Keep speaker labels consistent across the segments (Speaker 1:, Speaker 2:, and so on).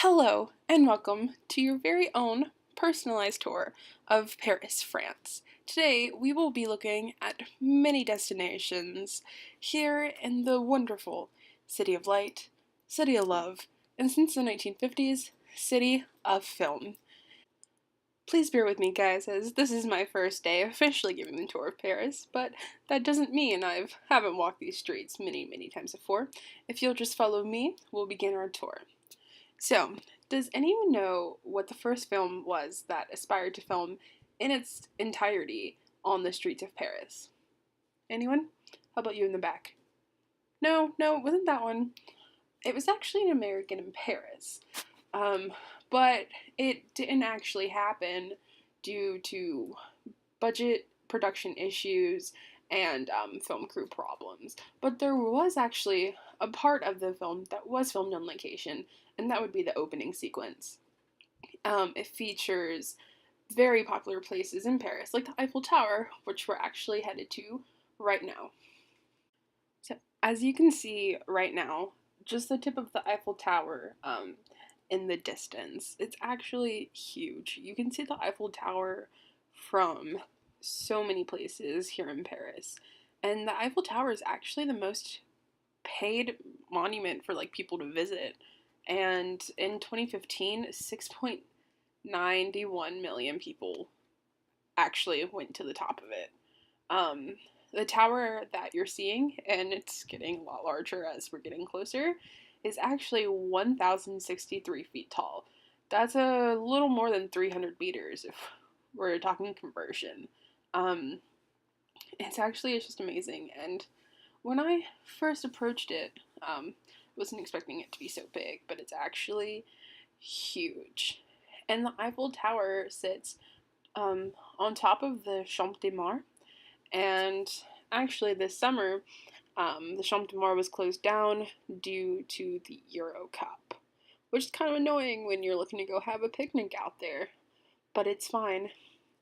Speaker 1: Hello, and welcome to your very own personalized tour of Paris, France. Today, we will be looking at many destinations here in the wonderful City of Light, City of Love, and since the 1950s, City of Film. Please bear with me, guys, as this is my first day officially giving the tour of Paris, but that doesn't mean I haven't walked these streets many times before. If you'll just follow me, we'll begin our tour. So, does anyone know what the first film was that aspired to film in its entirety on the streets of Paris? Anyone? How about you in the back? No, it wasn't that one. It was actually an American in Paris. Um, but it didn't actually happen due to budget, production issues, and film crew problems. But there was actually a part of the film that was filmed on location, and that would be the opening sequence. It features very popular places in Paris, like the Eiffel Tower, which we're actually headed to right now. So, as you can see right now, just the tip of the Eiffel Tower in the distance. It's actually huge. You can see the Eiffel Tower from so many places here in Paris. And the Eiffel Tower is actually the most paid monument for like people to visit. And in 2015, 6.91 million people actually went to the top of it. Um, the tower that you're seeing, and it's getting a lot larger as we're getting closer, is actually 1,063 feet tall. That's a little more than 300 meters if we're talking conversion. Um, it's just amazing. And when I first approached it, wasn't expecting it to be so big, but it's actually huge. And the Eiffel Tower sits on top of the Champ de Mars, and actually, this summer, the Champ de Mars was closed down due to the Euro Cup, which is kind of annoying when you're looking to go have a picnic out there, but it's fine.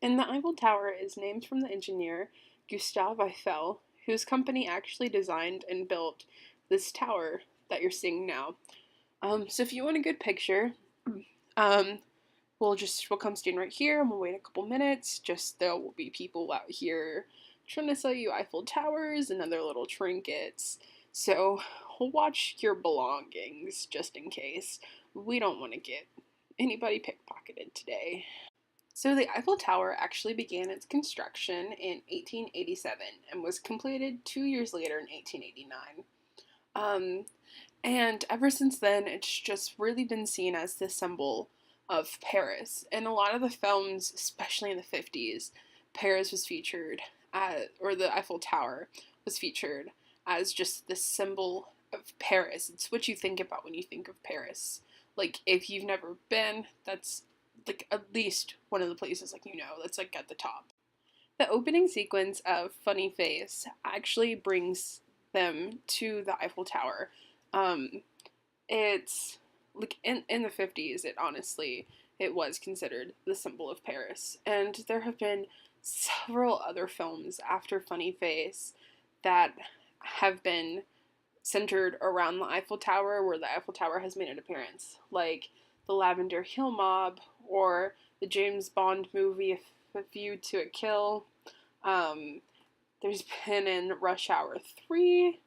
Speaker 1: And the Eiffel Tower is named from the engineer Gustave Eiffel, whose company actually designed and built this tower that you're seeing now. So if you want a good picture, um, we'll come stand right here and we'll wait a couple minutes. Just there will be people out here trying to sell you Eiffel Towers and other little trinkets. So we'll watch your belongings just in case. We don't want to get anybody pickpocketed today. So the Eiffel Tower actually began its construction in 1887 and was completed 2 years later in 1889. Um, and ever since then, it's just really been seen as the symbol of Paris. In a lot of the films, especially in the 50s, Paris was featured, or the Eiffel Tower was featured as just the symbol of Paris. It's what you think about when you think of Paris. Like, if you've never been, that's like at least one of the places that's like at the top. The opening sequence of Funny Face actually brings them to the Eiffel Tower. Um, it's like in the 50s, it was considered the symbol of Paris, and there have been several other films after Funny Face that have been centered around the Eiffel Tower, where the Eiffel Tower has made an appearance, like the Lavender Hill Mob or the James Bond movie A View to a Kill. There's been in Rush Hour 3.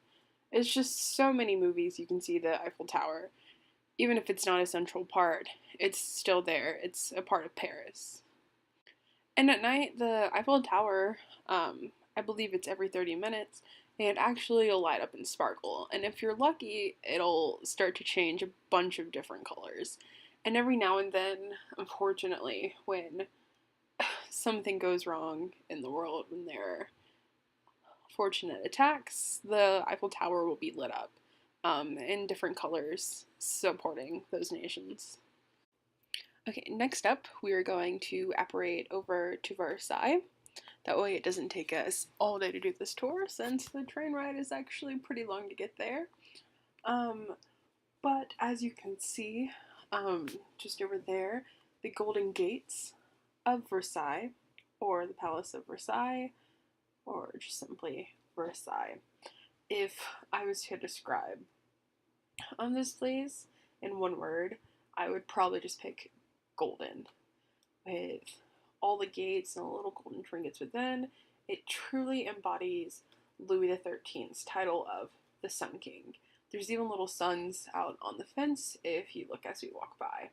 Speaker 1: It's just so many movies you can see the Eiffel Tower. Even if it's not a central part, it's still there. It's a part of Paris. And at night, the Eiffel Tower, I believe it's every 30 minutes, and actually will light up and sparkle. And if you're lucky, it'll start to change a bunch of different colors. And every now and then, unfortunately, when something goes wrong in the world, when there are fortunate attacks, the Eiffel Tower will be lit up in different colors supporting those nations. Okay, next up, we are going to apparate over to Versailles. That way it doesn't take us all day to do this tour, since the train ride is actually pretty long to get there. But as you can see, just over there, the Golden Gates of Versailles, or the Palace of Versailles, or just simply Versailles. If I was to describe this place in one word, I would probably just pick golden. With all the gates and the little golden trinkets within, it truly embodies Louis XIII's title of the Sun King. There's even little suns out on the fence if you look as we walk by.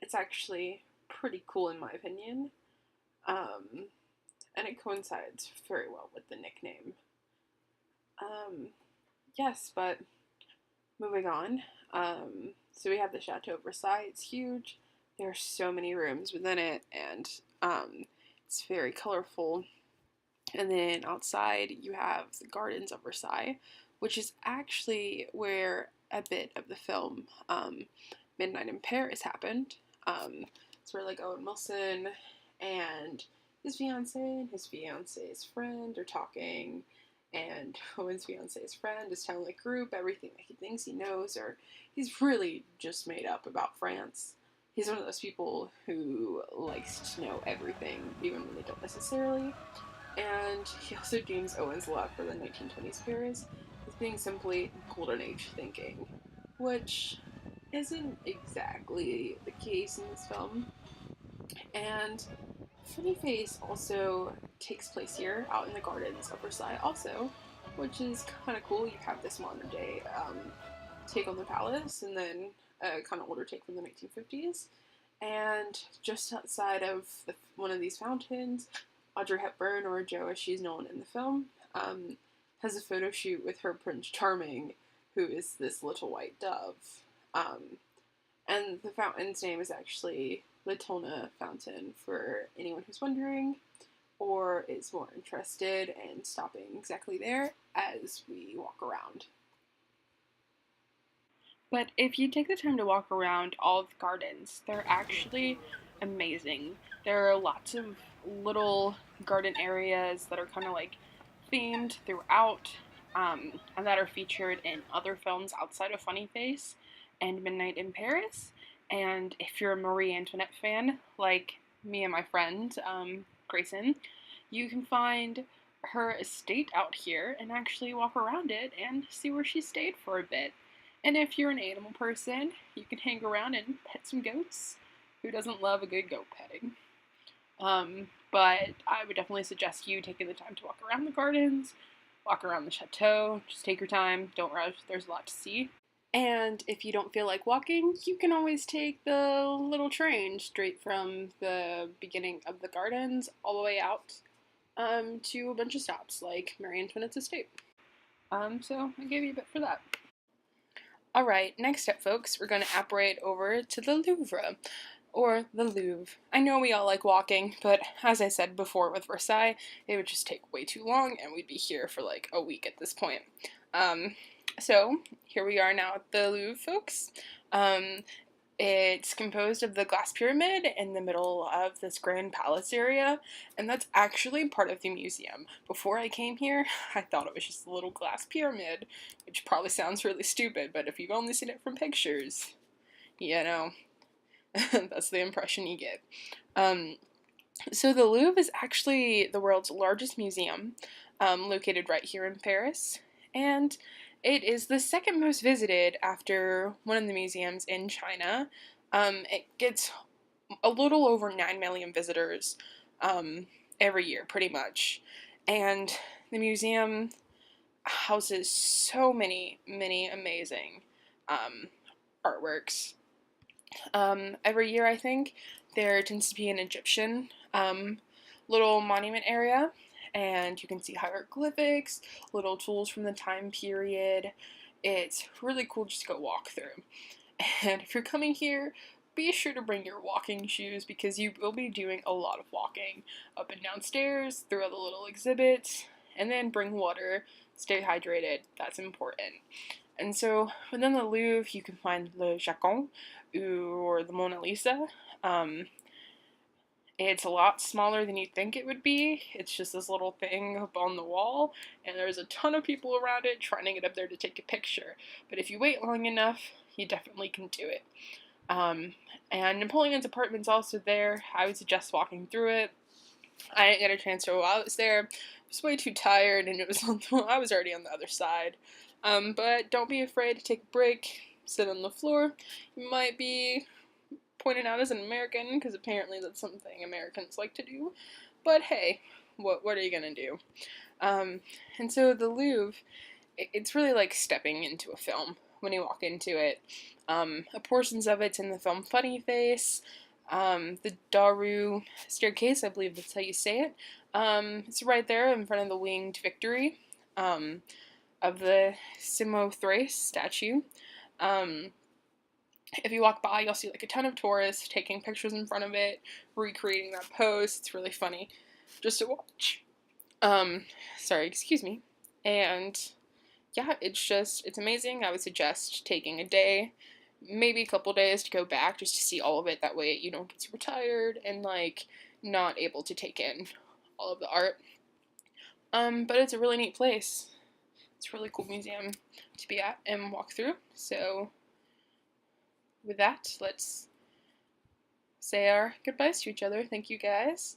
Speaker 1: It's actually pretty cool in my opinion, and it coincides very well with the nickname. Yes, but moving on. So we have the Chateau Versailles. It's huge. There are so many rooms within it, and it's very colorful. And then outside, you have the Gardens of Versailles, which is actually where a bit of the film Midnight in Paris happened. It's where like Owen Wilson and his fiance and his fiance's friend are talking, and Owen's fiance's friend is telling the group everything that he thinks he knows, or he's really just made up about France. He's one of those people who likes to know everything, even when they don't necessarily. And he also deems Owen's love for the 1920s Paris as being simply golden age thinking, which isn't exactly the case in this film. And Funny Face also takes place here, out in the Gardens of Versailles also, which is kind of cool. You have this modern day take on the palace, and then a kind of older take from the 1950s. And just outside of one of these fountains, Audrey Hepburn, or Jo as she's known in the film, has a photo shoot with her Prince Charming, who is this little white dove. And the fountain's name is actually Latona Fountain, for anyone who's wondering or is more interested in stopping exactly there as we walk around. But if you take the time to walk around all of the gardens, they're actually amazing. There are lots of little garden areas that are kind of like themed throughout, and that are featured in other films outside of Funny Face and Midnight in Paris. And if you're a Marie Antoinette fan, like me and my friend Grayson, you can find her estate out here and actually walk around it and see where she stayed for a bit. And if you're an animal person, you can hang around and pet some goats. Who doesn't love a good goat petting? But I would definitely suggest you taking the time to walk around the gardens, walk around the chateau. Just take your time, don't rush, there's a lot to see. And if you don't feel like walking, you can always take the little train straight from the beginning of the gardens all the way out to a bunch of stops, like Marie Antoinette's estate. So I gave you a bit for that. Alright, next up, folks, we're going to apparate over to the Louvre, or the Louvre. I know we all like walking, but as I said before with Versailles, it would just take way too long, and we'd be here for like a week at this point. So, here we are now at the Louvre, folks. It's composed of the glass pyramid in the middle of this grand palace area, and that's actually part of the museum. Before I came here, I thought it was just a little glass pyramid, which probably sounds really stupid, but if you've only seen it from pictures, you know, that's the impression you get. So the Louvre is actually the world's largest museum, located right here in Paris, and it is the second most visited after one of the museums in China. It gets a little over 9 million visitors every year, pretty much. And the museum houses so many amazing artworks. Every year, I think, there tends to be an Egyptian little monument area, and you can see hieroglyphics, little tools from the time period. It's really cool just to go walk through. And if you're coming here, be sure to bring your walking shoes, because you will be doing a lot of walking up and down stairs, through all the little exhibits, and then bring water, stay hydrated, that's important. And so within the Louvre, you can find Le Joconde, or the Mona Lisa. It's a lot smaller than you'd think it would be. It's just this little thing up on the wall, and there's a ton of people around it trying to get up there to take a picture. But if you wait long enough, you definitely can do it. And Napoleon's apartment's also there. I would suggest walking through it. I didn't get a chance to while I was there. I was way too tired, and I was already on the other side. But don't be afraid to take a break, sit on the floor. You might be pointed out as an American, because apparently that's something Americans like to do. But hey, what are you gonna do? And so the Louvre, it's really like stepping into a film when you walk into it. Portions of it's in the film Funny Face. The Daru staircase, I believe that's how you say it. It's right there in front of the winged Victory of the Samothrace statue. Um, if you walk by, you'll see like a ton of tourists taking pictures in front of it, recreating that pose. It's really funny just to watch. Sorry, excuse me. And yeah, it's amazing. I would suggest taking a day, maybe a couple days to go back just to see all of it. That way you don't get super tired and like not able to take in all of the art. But it's a really neat place. It's a really cool museum to be at and walk through. So with that, let's say our goodbyes to each other. Thank you guys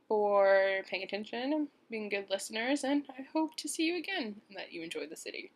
Speaker 1: for paying attention and being good listeners, and I hope to see you again and that you enjoy the city.